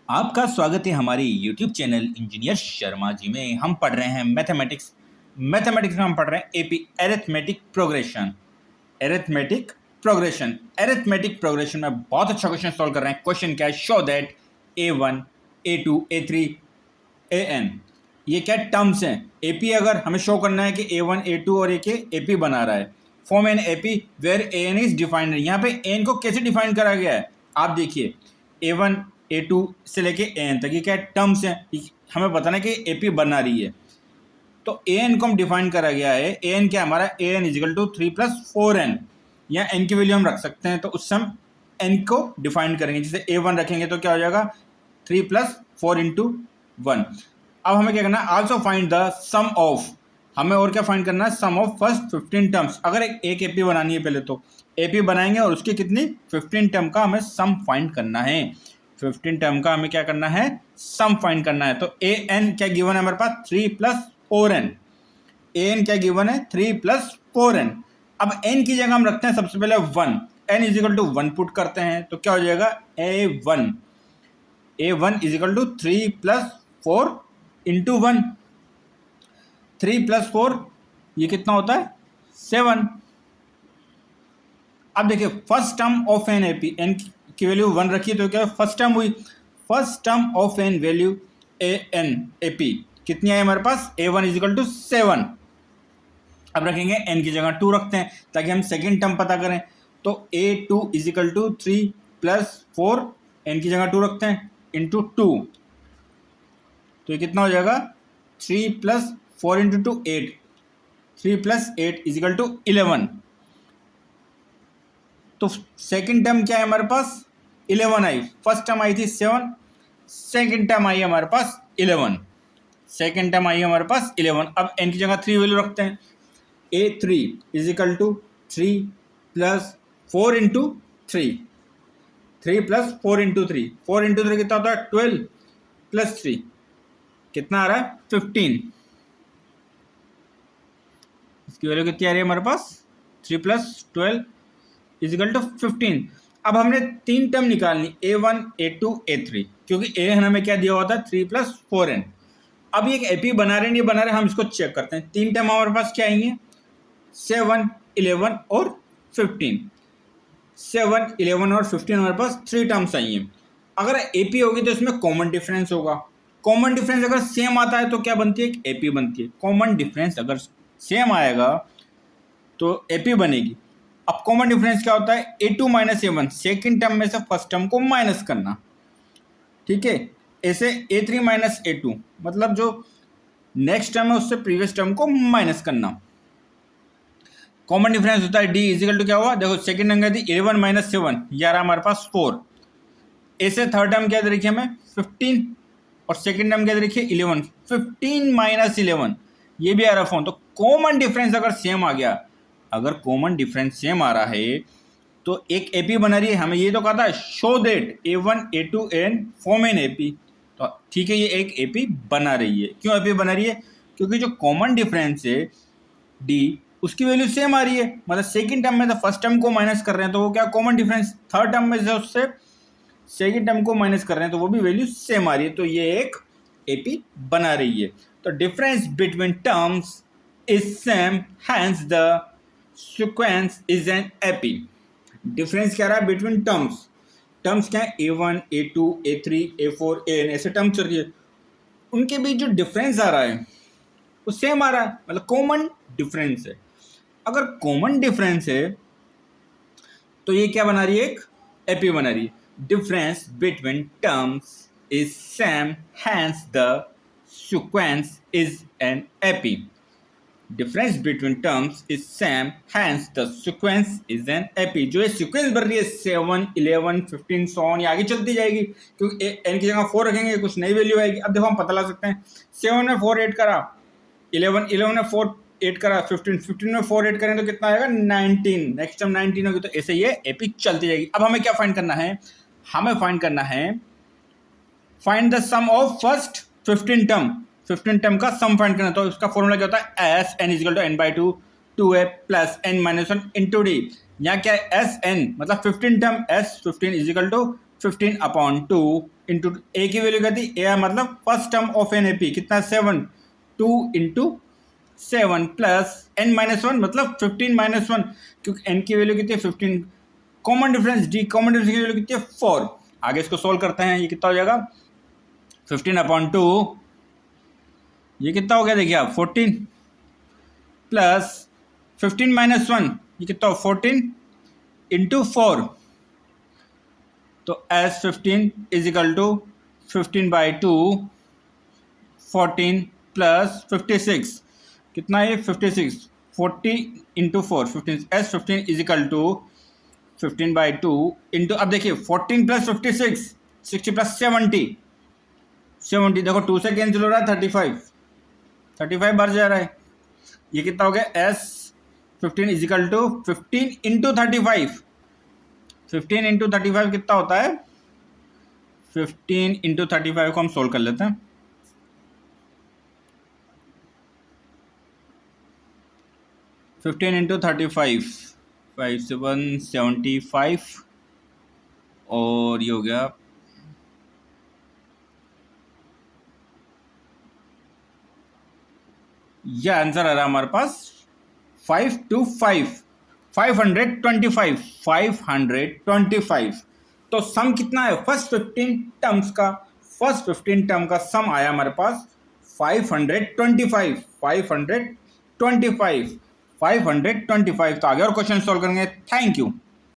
आपका स्वागत है हमारे YouTube channel engineer Sharma ji में। हम पढ़ रहे हैं मैथमेटिक्स में हम पढ़ रहे हैं एपी एरिथमेटिक प्रोग्रेशन में बहुत अच्छा क्वेश्चन सॉल्व कर रहे हैं। क्वेश्चन क्या है? Show that A1 A2 A3 AN ये क्या टर्म्स हैं? एपी अगर हमें शो करना है कि A1 A2 और AK एपी बना रहा है, form an AP where AN is defined. यहाँ पे AN को कैसे डिफाइन करा गया है आप देखिए, A1 A2 से लेके AN तक ये क्या टर्म्स हैं, हमें बताना है कि एपी बना रही है। तो AN को हम डिफाइन करा गया है। AN क्या हमारा? AN इजिकल टू 3 + 4n, या n की वैल्यू हम रख सकते हैं, तो उससे हम n को डिफाइन करेंगे। जैसे A1 रखेंगे तो क्या हो जाएगा? 3 + 4 × 1। अब हमें क्या करना है? Also find the sum of, हमें और क्या फाइंड करना है? Sum of first 15 terms. अगर एक एपी बनानी है, पहले तो एपी बनाएंगे और उसकी कितनी 15 टर्म का हमें सम फाइंड करना है। 15 टर्म का हमें क्या करना है? सम फाइंड करना है। तो AN क्या गिवन है हमारे पास? 3 + 4n। AN क्या गिवन है? 3 + 4n। अब n की जगह हम रखते हैं सबसे पहले 1, n इजिकल टू 1 पुट करते हैं, तो क्या हो जाएगा? A1 is equal to 3 + 4 × 1। 3 + 4 ये कितना होता है? 7। अब देखिए first term of an AP, n की वैल्यू 1 रखी तो क्या फर्स्ट टर्म हुई? First term of n value AN AP कितनी आई हमारे पास? A1 is equal to 7। अब रखेंगे n की जगह 2 रखते हैं ताकि हम सेकेंड टर्म पता करें। तो A2 इजिकल टू 3 + 4, n की जगह 2 रखते हैं, इंटू 2, तो ये कितना हो जाएगा? 3 + 4 × 2 8, 3 + 8 इजिकल टू 11। तो सेकेंड टर्म क्या है हमारे पास? 11 आई। फर्स्ट टर्म आई थी 7, सेकेंड टर्म आई हमारे पास 11। सेकेंड टर्म आई हमारे पास 11। अब n की जगह 3 वैल्यू रखते हैं। A3 इजिकल टू 3 + 4 × 3, 3 + 4 × 3, 4 × 3 कितना होता है? 12 + 3 कितना आ रहा है? 15। इसकी वैल्यू कितनी आ रही है हमारे पास? 3 + 12 इजिकल टू 15। अब हमने 3 टर्म निकालनी, A1 A2 A3, क्योंकि AN हमें क्या दिया हुआ था? 3 + 4n। अब ये एपी बना रहे नहीं बना रहे, हम इसको चेक करते हैं। 3 टर्म हमारे पास क्या आएंगे? 7 11 और 15। 7 11 और 15 हमारे पास 3 टर्म्स आई हैं। अगर एपी होगी तो इसमें कॉमन डिफरेंस होगा। कॉमन डिफरेंस अगर सेम आता है तो क्या बनती है? एक एपी बनती है। कॉमन डिफरेंस अगर सेम आएगा तो एपी बनेगी। अब कॉमन डिफरेंस क्या होता है? A2 - A1, सेकेंड टर्म में से फर्स्ट टर्म को माइनस करना, ठीक है। ऐसे A3 - A2 मतलब जो नेक्स्ट टर्म है उससे प्रीवियस टर्म को माइनस करना। कॉमन डिफरेंस होता है D इजिकल टू क्या हुआ? देखो सेकंड टर्म क्या थी? 11 - 7, ये रहा हमारे पास 4। ऐसे थर्ड टर्म क्या देखिए हमें? 15, और सेकंड टर्म क्या देखिए? 11। 15 - 11 ये भी आ रहा फोन। तो कॉमन डिफरेंस अगर सेम आ गया, अगर कॉमन डिफरेंस सेम आ रहा है तो एक एपी बना रही है। हमें ये तो कहा था show that A1 A2 AN form an AP, तो ठीक है ये एक एपी बना रही है। क्यों एपी बना रही है? क्योंकि जो कॉमन डिफरेंस है D उसकी वैल्यू सेम आ रही है। मतलब सेकंड टर्म में तो फर्स्ट टर्म को माइनस कर रहे हैं तो वो क्या कॉमन डिफरेंस, थर्ड टर्म में से उससे सेकंड टर्म को माइनस कर रहे हैं तो वो भी वैल्यू सेम आ रही है, तो ये एक एपी बना रही है। तो difference between terms is same, hence the sequence is an AP. Difference क्या रहा है बिटवीन टर्म्स? टर्म्स क्या है? A1 A2 A3 A4 AN ऐसे टर्म चल रही है, उनके बीच जो डिफरेंस आ रहा है वो सेम आ रहा है, मतलब कॉमन डिफरेंस है। अगर कॉमन डिफरेंस है तो ये क्या बना रही है? एक एपी बना रही है। Difference between terms is same, hence the sequence is an AP. Difference between terms is same, hence the sequence is an AP. जो ये सीक्वेंस बन रही है 7 11 15 सो ऑन, ये आगे चलती जाएगी क्योंकि एन की जगह 4 रखेंगे, कुछ नई वैल्यू आएगी। अब देखो हम पता लगा सकते हैं, 7 में 4 ऐड करा, 11 में 4 8 करा, 15 में 4 8 करें तो कितना आएगा? 19। नेक्स्ट टाइम 19 होगी, तो ऐसे ये एपी चलती जाएगी। अब हमें क्या फाइंड करना है? हमें फाइंड करना है, find the sum of first 15 term. 15 term का सम फाइंड करना, तो उसका फॉर्मूला क्या होता है? S n equal to n/2 2a plus n - 1 into d. यहाँ क्या है? S n मतलब 15 term, S 15 equal to 15/2 into a की वैल्यू क्या थी, ए मतलब first term of an A P कितना 7, 2 इंटू 7 प्लस n माइनस 1 मतलब 15 माइनस 1, क्योंकि n की वैल्यू कितनी है 15, common difference D, common difference की वैल्यू कितनी है 4। आगे इसको सोल्व करते हैं, ये कितना हो जाएगा 15/2, ये कितना हो गया देखिए आप 14 प्लस 15 माइनस 1 ये कितना हो 14 इंटू 4, तो S15 is equal to 15/2 14 plus 56 कितना है 56, 40 into 4 15, S15 is equal to 15/2 into, अब देखिए 14 प्लस 56 60 प्लस 70 देखो 2 से कैंसिल हो रहा है 35 बार जा रहा है, ये कितना हो गया S15 is equal to 15 into 35, 15 into 35 कितना होता है 15 इंटू 35 को हम सोल्व कर लेते हैं। 15 इंटू 35 5 से 175 और ये हो गया यह आंसर आ रहा है हमारे पास 525 तो सम कितना है फर्स्ट 15 टर्म्स का, फर्स्ट 15 टर्म का सम आया हमारे पास 525 तो आगे और क्वेश्चन सॉल्व करेंगे। Thank you.